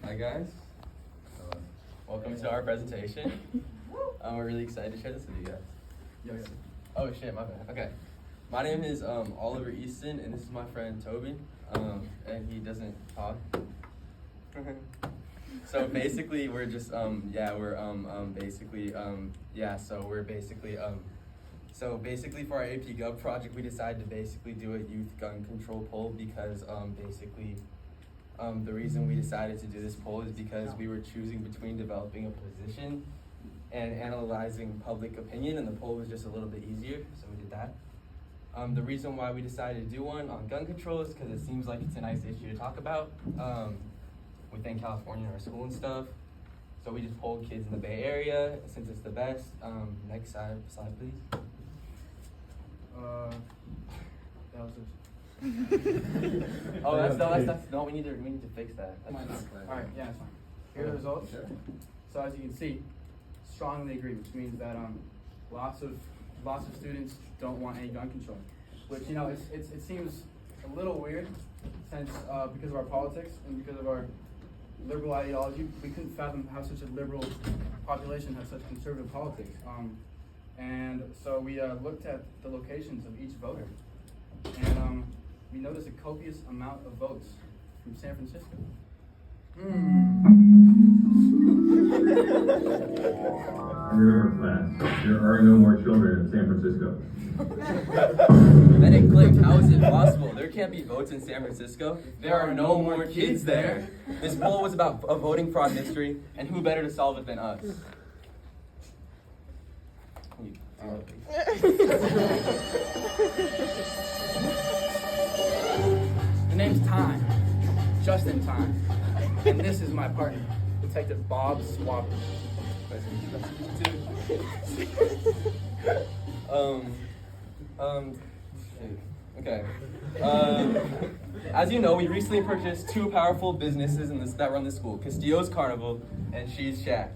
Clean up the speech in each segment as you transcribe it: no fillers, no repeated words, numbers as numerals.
Hi guys. Welcome to our presentation. We're really excited to share this with you guys. Yeah. Oh shit, my bad. Okay. My name is Oliver Easton, and this is my friend Toby. And he doesn't talk. So basically, we're just so basically for our AP Gov project, we decided to basically do a youth gun control poll because the reason we decided to do this poll is because we were choosing between developing a position and analyzing public opinion, and the poll was just a little bit easier, so we did that. The reason why we decided to do one on gun control is because it seems like it's a nice issue to talk about within California in our school and stuff. So we just polled kids in the Bay Area since it's the best. Next slide, please. That was Oh, that's no. We need to fix that. All right, yeah, it's fine. Here are the results. Sure. So as you can see, strongly agree, which means that lots of students don't want any gun control, which it seems a little weird since because of our politics and because of our liberal ideology, we couldn't fathom how such a liberal population has such conservative politics. And so we looked at the locations of each voter, and we noticed a copious amount of votes from San Francisco. Remember, class, there are no more children in San Francisco. Then it clicked. How is it possible? There can't be votes in San Francisco. There are no more kids there. This poll was about a voting fraud mystery, and who better to solve it than us? The name's Time, just in time. And this is my partner, Detective Bob Swabber. Okay. As you know, we recently purchased two powerful businesses that run the school, Castillo's Carnival and She's Shack.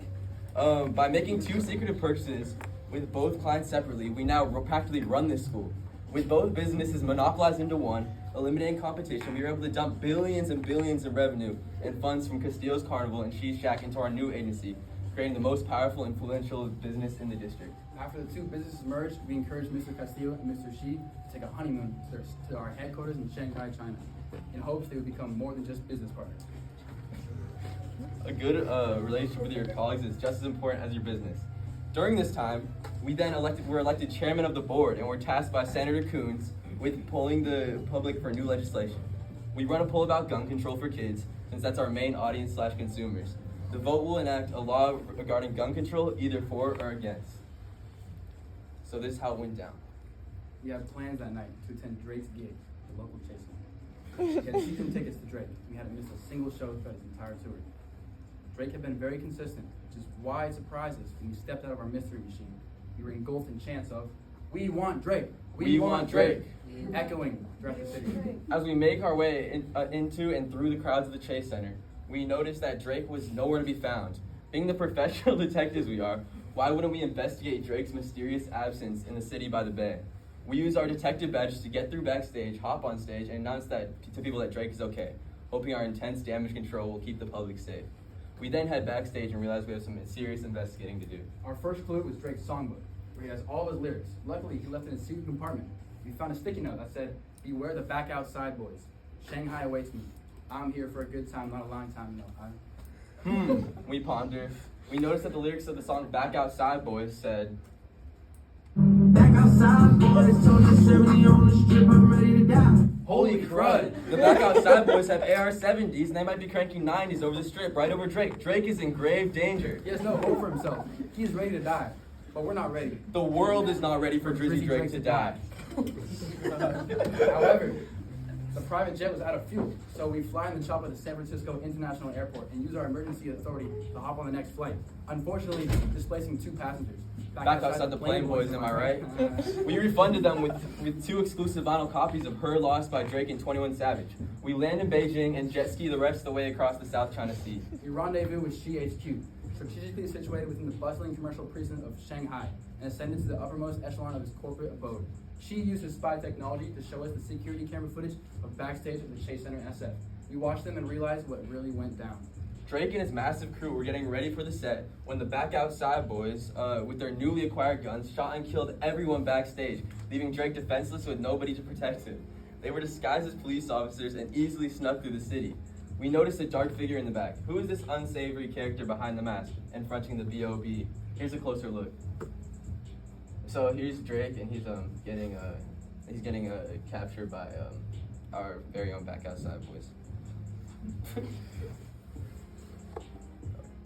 By making two secretive purchases with both clients separately, we now practically run this school. With both businesses monopolized into one, eliminating competition, we were able to dump billions and billions of revenue and funds from Castillo's Carnival and She's Shack into our new agency, creating the most powerful, influential business in the district. After the two businesses merged, we encouraged Mr. Castillo and Mr. Shi to take a honeymoon to our headquarters in Shanghai, China, in hopes they would become more than just business partners. A good relationship with your colleagues is just as important as your business. During this time, we then were elected chairman of the board and were tasked by Senator Coons with polling the public for new legislation. We run a poll about gun control for kids, since that's our main audience / consumers. The vote will enact a law regarding gun control, either for or against. So this is how it went down. We had plans that night to attend Drake's gig, the local Chase Center. We had season tickets to Drake. We hadn't missed a single show throughout his entire tour. Drake had been very consistent, which is why it surprised us when we stepped out of our mystery machine. We were engulfed in chants of, "We want Drake! We want Drake!" Echoing throughout the city. As we make our way into and through the crowds of the Chase Center, we noticed that Drake was nowhere to be found. Being the professional detectives we are, why wouldn't we investigate Drake's mysterious absence in the city by the bay? We used our detective badges to get through backstage, hop on stage, and announce to people that Drake is okay, hoping our intense damage control will keep the public safe. We then head backstage and realize we have some serious investigating to do. Our first clue was Drake's songbook, where he has all of his lyrics. Luckily, he left it in a secret compartment. We found a sticky note that said, "Beware the back outside boys. Shanghai awaits me. I'm here for a good time, not a long time, no." We ponder. We noticed that the lyrics of the song Back Outside Boys said, "Back outside, boys, told you 70 on the strip, I'm ready to die." holy crud! The Back Outside Boys have AR-70s and they might be cranking 90s over the strip, right over Drake. Drake is in grave danger. He has no hope for himself. He's ready to die, but we're not ready. The world is not ready for Drizzy Drake to die. However, the private jet was out of fuel, so we fly in the chopper to San Francisco International Airport and use our emergency authority to hop on the next flight, unfortunately displacing two passengers. Back outside the Plain Boys, am I right? We refunded them with two exclusive vinyl copies of Her Lost by Drake and 21 Savage. We land in Beijing and jet ski the rest of the way across the South China Sea. We rendezvous with Xi HQ, strategically situated within the bustling commercial precinct of Shanghai, and ascended to the uppermost echelon of his corporate abode. Xi used his spy technology to show us the security camera footage of backstage at the Chase Center SF. We watched them and realized what really went down. Drake and his massive crew were getting ready for the set when the Back Outside Boys, with their newly acquired guns, shot and killed everyone backstage, leaving Drake defenseless with nobody to protect him. They were disguised as police officers and easily snuck through the city. We noticed a dark figure in the back. Who is this unsavory character behind the mask and fronting the B.O.B.? Here's a closer look. So here's Drake, and he's getting captured by our very own Back Outside Boys.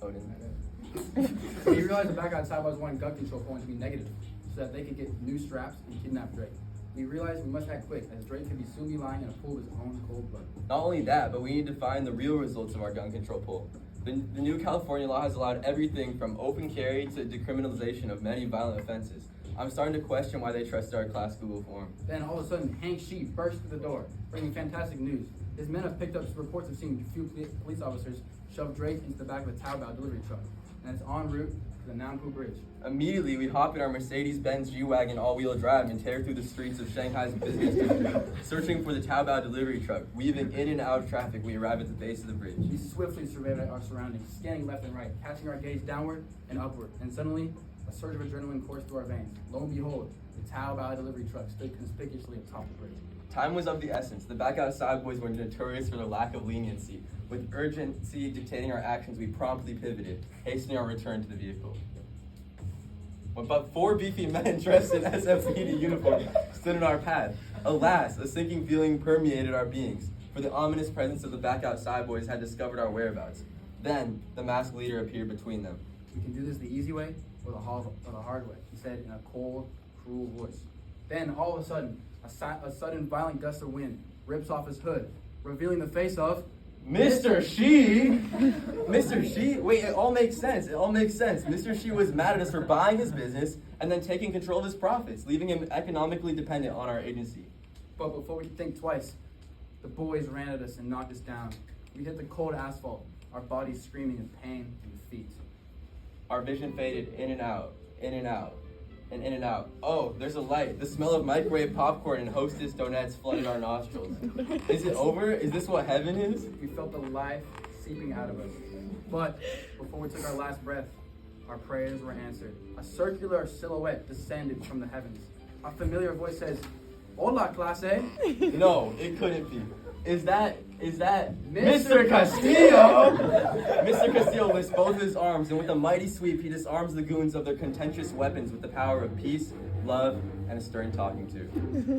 Oh, didn't matter. We realized the Back Outside Boys wanted gun control going to be negative, so that they could get new straps and kidnap Drake. We realized we must act quick, as Drake could soon be lying in a pool of his own cold blood. Not only that, but we need to find the real results of our gun control pull. The new California law has allowed everything from open carry to decriminalization of many violent offenses. I'm starting to question why they trusted our class Google form. Then all of a sudden, Hank Shee burst through the door, bringing fantastic news. His men have picked up reports of seeing a few police officers shove Drake into the back of a Taobao delivery truck, and it's en route to the Nampu Bridge. Immediately, we hop in our Mercedes-Benz G-Wagon all-wheel drive and tear through the streets of Shanghai's busiest district, searching for the Taobao delivery truck. Weaving in and out of traffic, we arrive at the base of the bridge. We swiftly surveyed our surroundings, scanning left and right, casting our gaze downward and upward, and suddenly, a surge of adrenaline coursed through our veins. Lo and behold, the Taobao delivery truck stood conspicuously atop the bridge. Time was of the essence. The Back Outside Boys were notorious for their lack of leniency. With urgency dictating our actions, we promptly pivoted, hastening our return to the vehicle. But 4 beefy men dressed in SFPD uniform stood in our path. Alas, a sinking feeling permeated our beings, for the ominous presence of the Back Outside Boys had discovered our whereabouts. Then, the masked leader appeared between them. We can do this the easy way or the hard way, he said in a cold, cruel voice. Then, all of a sudden, a sudden violent gust of wind rips off his hood, revealing the face of Mr. Shee! Mr. Shee? Wait, it all makes sense. It all makes sense. Mr. Shee was mad at us for buying his business and then taking control of his profits, leaving him economically dependent on our agency. But before we could think twice, the boys ran at us and knocked us down. We hit the cold asphalt, our bodies screaming in pain and defeat. Our vision faded in and out, in and out, and in and out. Oh, there's a light. The smell of microwave popcorn and Hostess donuts flooded our nostrils. Is it over? Is this what heaven is? We felt the life seeping out of us. But before we took our last breath, our prayers were answered. A circular silhouette descended from the heavens. A familiar voice says, "Hola, clase." No, it couldn't be. Is that Mr. Castillo? Mr. Castillo lifts both his arms, and with a mighty sweep, he disarms the goons of their contentious weapons with the power of peace, love, and a stern talking to.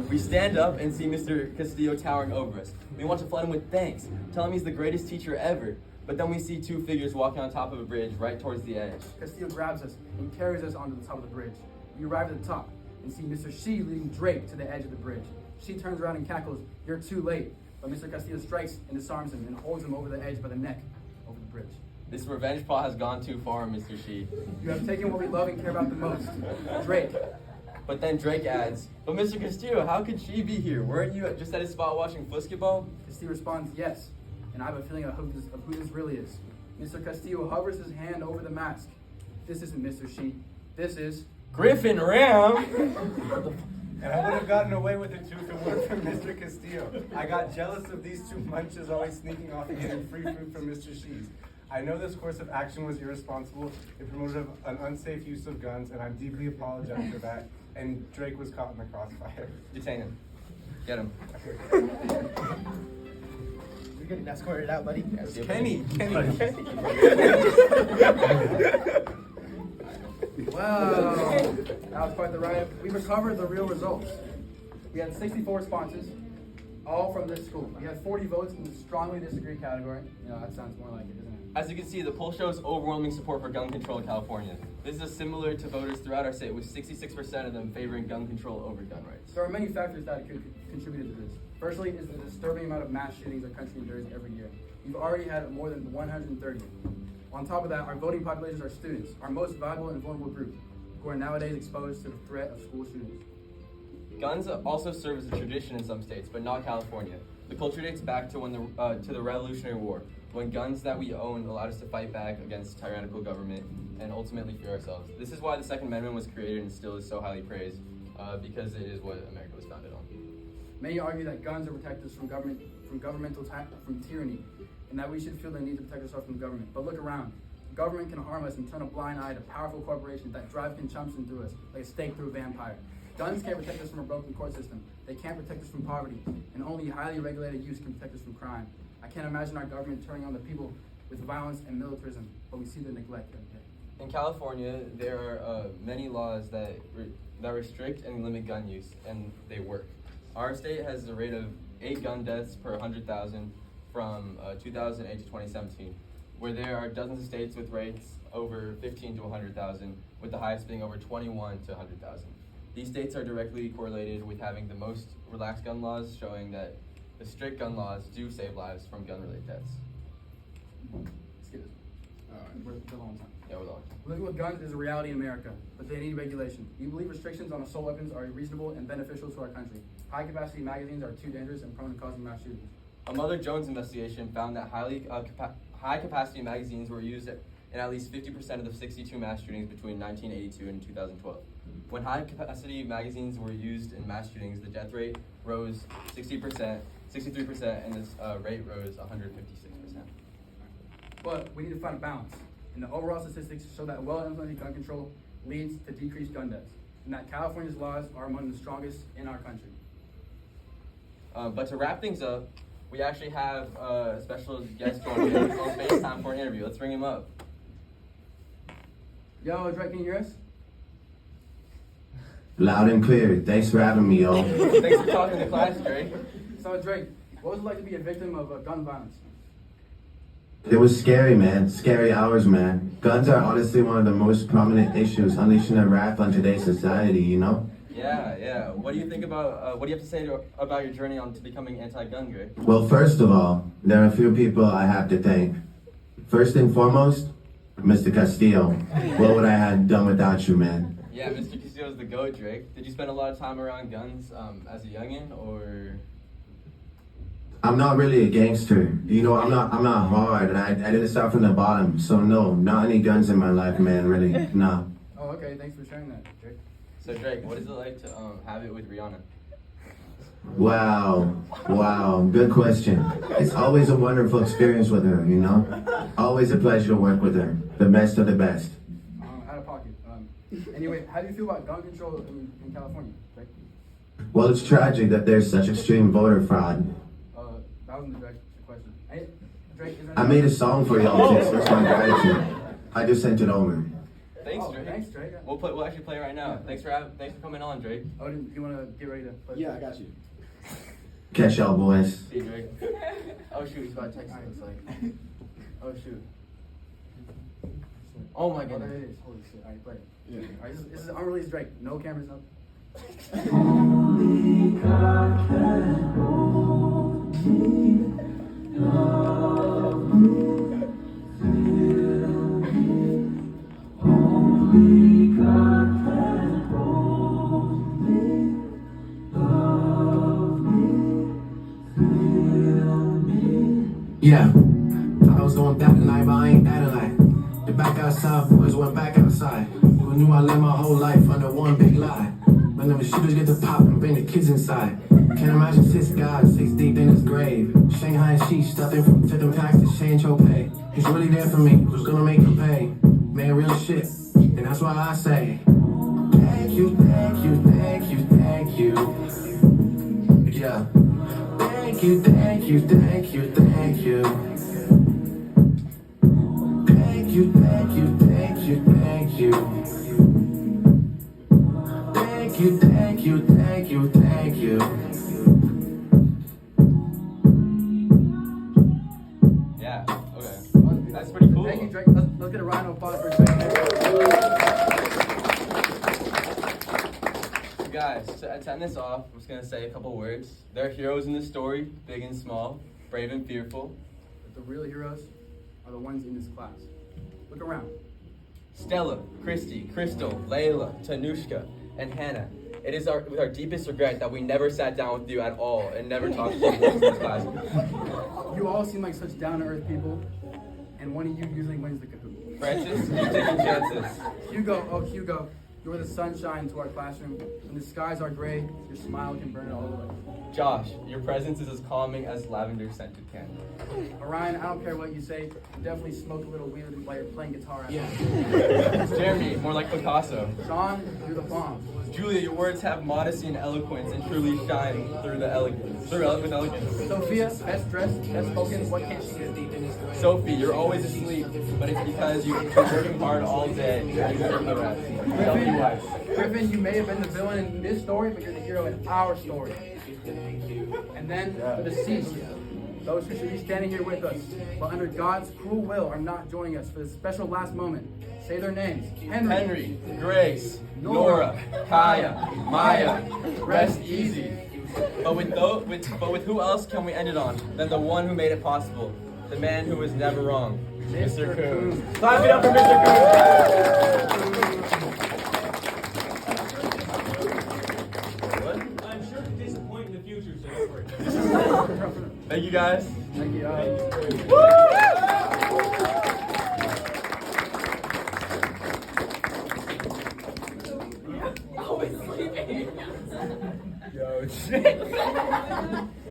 We stand up and see Mr. Castillo towering over us. We want to flood him with thanks, tell him he's the greatest teacher ever. But then we see 2 figures walking on top of a bridge right towards the edge. Castillo grabs us and carries us onto the top of the bridge. We arrive at the top and see Mr. Shee leading Drake to the edge of the bridge. She turns around and cackles, "You're too late." But Mr. Castillo strikes and disarms him and holds him over the edge by the neck over the bridge. This revenge plot has gone too far, Mr. Shee. You have taken what we love and care about the most, Drake. But then Drake adds, "But Mr. Castillo, how could she be here? Weren't you just at his spot watching football?" Castillo responds, "Yes," and I have a feeling of who this really is. Mr. Castillo hovers his hand over the mask. This isn't Mr. Shee. This is Griffin Ram! And I would have gotten away with it too if it weren't for Mr. Castillo. I got jealous of these 2 munches always sneaking off and getting free food from Mr. Shee's. I know this course of action was irresponsible. It promoted an unsafe use of guns, and I deeply apologize for that. And Drake was caught in the crossfire. Detain him. Get him. You're getting escorted out, buddy. Kenny. Wow, that was quite the ride. We recovered the real results. We had 64 responses, all from this school. We had 40 votes in the strongly disagree category. You know, that sounds more like it, doesn't it? As you can see, the poll shows overwhelming support for gun control in California. This is similar to voters throughout our state, with 66% of them favoring gun control over gun rights. There are many factors that could contribute to this. Firstly is the disturbing amount of mass shootings our country endures every year. We've already had more than 130. On top of that, our voting populations are students, our most valuable and vulnerable group, who are nowadays exposed to the threat of school shootings. Guns also serve as a tradition in some states, but not California. The culture dates back to the Revolutionary War, when guns that we owned allowed us to fight back against tyrannical government and ultimately free ourselves. This is why the Second Amendment was created and still is so highly praised, because it is what America was founded on. Many argue that guns are protect us from government from from tyranny, and that we should feel the need to protect ourselves from the government. But look around. Government can harm us and turn a blind eye to powerful corporations that drive consumption through us like a stake through a vampire. Guns can't protect us from a broken court system. They can't protect us from poverty, and only highly regulated use can protect us from crime. I can't imagine our government turning on the people with violence and militarism, but we see the neglect every day. In California, there are many laws that restrict and limit gun use, and they work. Our state has a rate of 8 gun deaths per 100,000 from 2008 to 2017, where there are dozens of states with rates over 15 to 100,000, with the highest being over 21 to 100,000. These states are directly correlated with having the most relaxed gun laws, showing that the strict gun laws do save lives from gun-related deaths. Let's get this. We're a long time. Yeah, we're long. Living with guns is a reality in America, but they need regulation. We believe restrictions on assault weapons are reasonable and beneficial to our country. High-capacity magazines are too dangerous and prone to causing mass shootings. A Mother Jones investigation found that high-capacity magazines were used in at least 50% of the 62 mass shootings between 1982 and 2012. When high-capacity magazines were used in mass shootings, the death rate rose 63%, and this rate rose 156%. But we need to find a balance. And the overall statistics show that well-implemented gun control leads to decreased gun deaths, and that California's laws are among the strongest in our country. But to wrap things up, we actually have a special guest joining us on FaceTime for an interview. Let's bring him up. Yo, Drake, can you hear us? Loud and clear. Thanks for having me, yo. Thanks for talking to class, Drake. So, Drake, what was it like to be a victim of gun violence? It was scary, man. Scary hours, man. Guns are honestly one of the most prominent issues unleashing their wrath on today's society, you know? Yeah. What do you think about, what do you have to say about your journey on to becoming anti-gun, Drake? Well, first of all, there are a few people I have to thank. First and foremost, Mr. Castillo. What would I have done without you, man? Yeah, Mr. Castillo's the GOAT, Drake. Did you spend a lot of time around guns as a youngin', or? I'm not really a gangster. You know, I'm not hard, and I didn't start from the bottom. So no, not any guns in my life, man, really. Nah. Oh, okay. Thanks for sharing that, Drake. So Drake, what is it like to have it with Rihanna? Wow, good question. It's always a wonderful experience with her, you know? Always a pleasure to work with her. The best of the best. Out of pocket. Anyway, how do you feel about gun control in California, Drake? Well, it's tragic that there's such extreme voter fraud. That wasn't the question. Hey, Drake, is I made a song for y'all to express my gratitude. I just sent it over. Thanks, Drake. Thanks, Drake. We'll actually play it right now. Thanks for coming on, Drake. Oh, do you want to get ready to play? Yeah, I got you. Catch y'all, boys. See you, Drake. Oh shoot, he's about to text me. It's like, oh shoot. Oh my Oh, there goodness. it is. Holy shit. All right, play it. Yeah. All right, this is unreleased Drake. No cameras, no. Yeah, thought I was going back tonight, but I ain't that tonight. The back outside boys went back outside. Who knew I lived my whole life under one big lie? When the shooters get to pop and bring the kids inside. Can't imagine 6 guys 6 deep in his grave. Shanghai and sheesh, stuffing from Tippin Packs to Shane Chopay. He's really there for me, who's gonna make him pay? Man, real shit, and that's why I say thank you, thank you, thank you, thank you. Yeah. Thank you, thank you, thank you, thank you. Thank you, thank you, thank you, thank you. Thank you, thank you, thank you, thank you. Yeah. Okay. That's pretty cool. Thank you, Drake. Let's get a round of applause for Drake. Guys, to end this off, I'm just gonna say a couple words. There are heroes in this story, big and small, brave and fearful. But the real heroes are the ones in this class. Look around. Stella, Christy, Crystal, Layla, Tanushka, and Hannah. It is with our deepest regret that we never sat down with you at all and never talked to you in this class. You all seem like such down-to-earth people, and one of you usually wins the Kahoot. Francis, you're taking chances. Hugo, You are the sunshine to our classroom. When the skies are gray, your smile can burn it all away. Josh, your presence is as calming as lavender scented candle. Orion, I don't care what you say. You definitely smoke a little weird while you're playing guitar. Jeremy, more like Picasso. Sean, you're the bomb. Julia, your words have modesty and eloquence and truly shine through the elegance. With elegance. Sophia, best dressed, best spoken. What can't she do? Sophie, you're always asleep, but it's because you've been working hard all day. You deserve the rest. Selfie wife. Griffin, you may have been the villain in this story, but you're the hero in our story. And then the deceased, those who should be standing here with us, but under God's cruel will are not joining us for this special last moment. Say their names. Henry, Grace, Nora, Kaya, Maya, rest easy. But with who else can we end it on than the one who made it possible? The man who was never wrong, Mr. Coons. Clap it up for Mr. Coons. I'm sure to disappoint in the future, so don't worry. Thank you guys. Thank you. Yo,